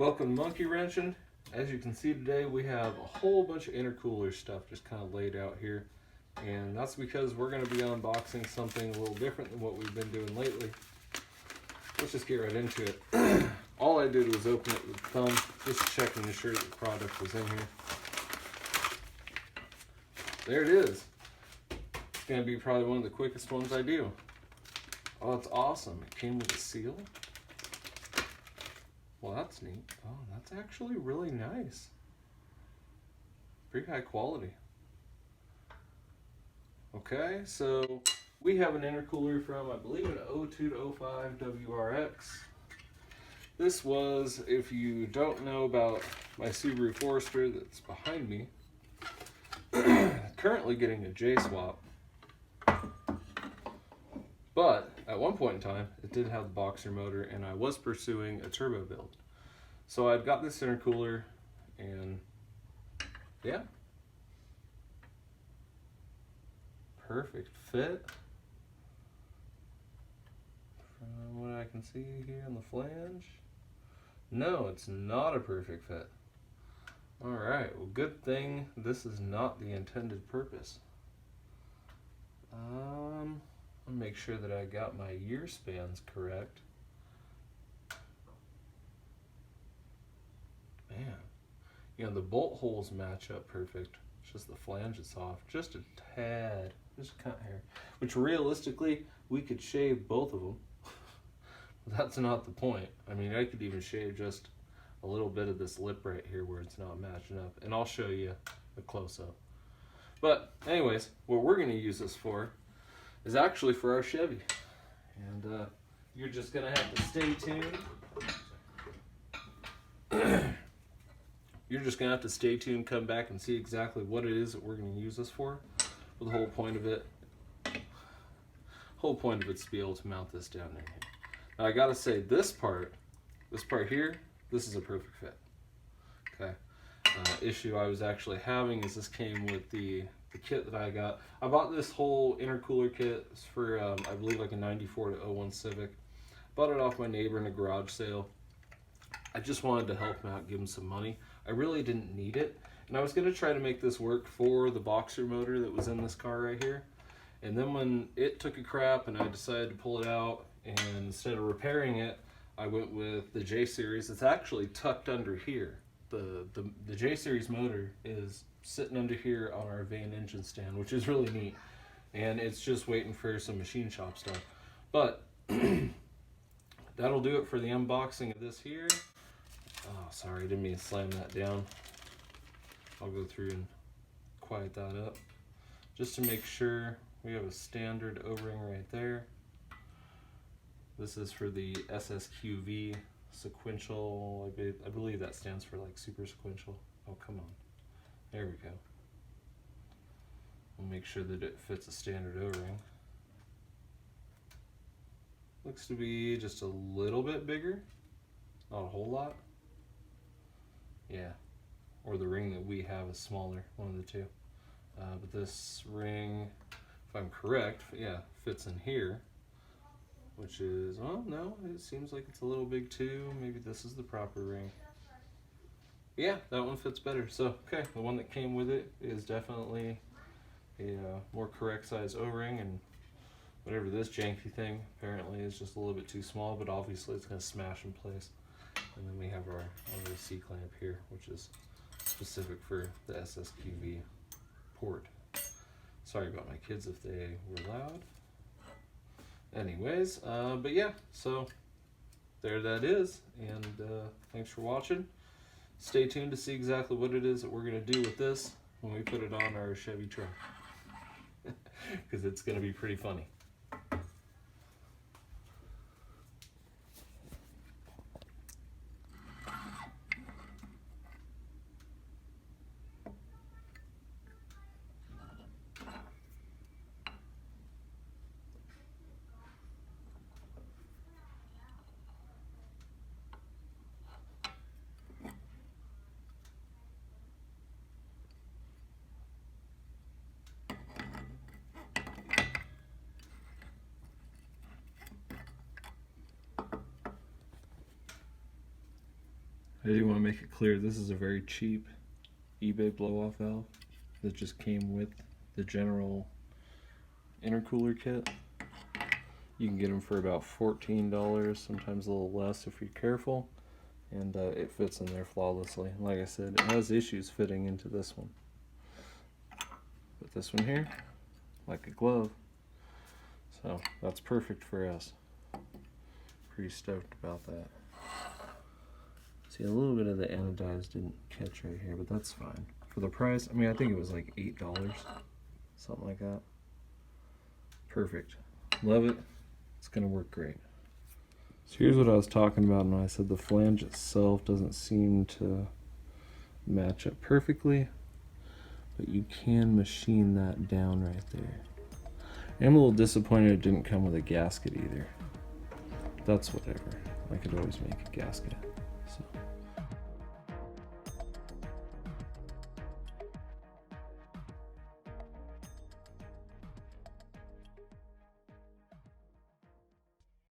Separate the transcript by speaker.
Speaker 1: welcome to Monkey Wrenching. As you can see today, we have a whole bunch of intercooler stuff just kind of laid out here. And that's because we're going to be unboxing something a little different than what we've been doing lately. Let's just get right into it. All I did was open it with the thumb, just checking to ensure that the product was in here. There it is. It's going to be probably one of the quickest ones I do. Oh, it's awesome. It came with a seal. Well, that's neat. Oh, that's actually really nice. Pretty high quality. Okay, so we have an intercooler from, I believe, an 02 to 05 WRX. This was, if you don't know about my Subaru Forester that's behind me, currently getting a J-swap. But at one point in time, it did have the boxer motor, and I was pursuing a turbo build. So I've got this intercooler, and yeah, perfect fit. From what I can see here on the flange, no, it's not a perfect fit. All right, well, good thing this is not the intended purpose. I'll make sure that I got my year spans correct. Man, you know, the bolt holes match up perfect. It's just the flange is off, just a tad, just a cut hair. Which realistically, we could shave both of them. But that's not the point. I mean, I could even shave just a little bit of this lip right here where it's not matching up, and I'll show you a close-up. But anyways, what we're going to use this for is actually for our Chevy, and you're just gonna have to stay tuned. You're just gonna have to stay tuned, come back and see exactly what it is that we're gonna use this for. But the whole point of it's to be able to mount this down in here. Now I gotta say, this part here, this is a perfect fit. Okay. Issue I was actually having is this came with the kit that I got. I bought this whole intercooler kit for I believe like a 94 to 01 Civic. Bought it off my neighbor in a garage sale. I just wanted to help him out, give him some money. I really didn't need it, and I was going to try to make this work for the boxer motor that was in this car right here. And then when it took a crap and I decided to pull it out, and instead of repairing it, I went with the J series. It's actually tucked under here. The J series motor is sitting under here on our van engine stand, which is really neat, and it's just waiting for some machine shop stuff. But that'll do it for the unboxing of this here. Oh, sorry, I didn't mean to slam that down. I'll go through and quiet that up just to make sure. We have a standard O-ring right there. This is for the SSQV sequential. I believe that stands for like super sequential. Oh, come on. There we go. We'll make sure that it fits a standard O-ring. Looks to be just a little bit bigger, not a whole lot. Yeah, or the ring that we have is smaller, one of the two. But this ring, if I'm correct, yeah, fits in here, which is, well, no, it seems like it's a little big too. Maybe this is the proper ring. Yeah, that one fits better. So, okay, the one that came with it is definitely a more correct size O-ring, and whatever this janky thing apparently is just a little bit too small, but obviously it's going to smash in place. And then we have our C-clamp here, which is specific for the SSQV port. Sorry about my kids if they were loud. Anyways, but yeah, so there that is, and thanks for watching. Stay tuned to see exactly what it is that we're going to do with this when we put it on our Chevy truck, because it's going to be pretty funny. I do want to make it clear, this is a very cheap eBay blow-off valve that just came with the general intercooler kit. You can get them for about $14, sometimes a little less if you're careful, and it fits in there flawlessly. Like I said, it has issues fitting into this one, but this one here, like a glove, so that's perfect for us. Pretty stoked about that. See, a little bit of the anodized didn't catch right here, but that's fine. For the price, I mean, I think it was like $8, something like that. Perfect. Love it. It's gonna work great. So here's what I was talking about when I said the flange itself doesn't seem to match up perfectly, but you can machine that down right there. I'm a little disappointed it didn't come with a gasket either. That's whatever. I could always make a gasket.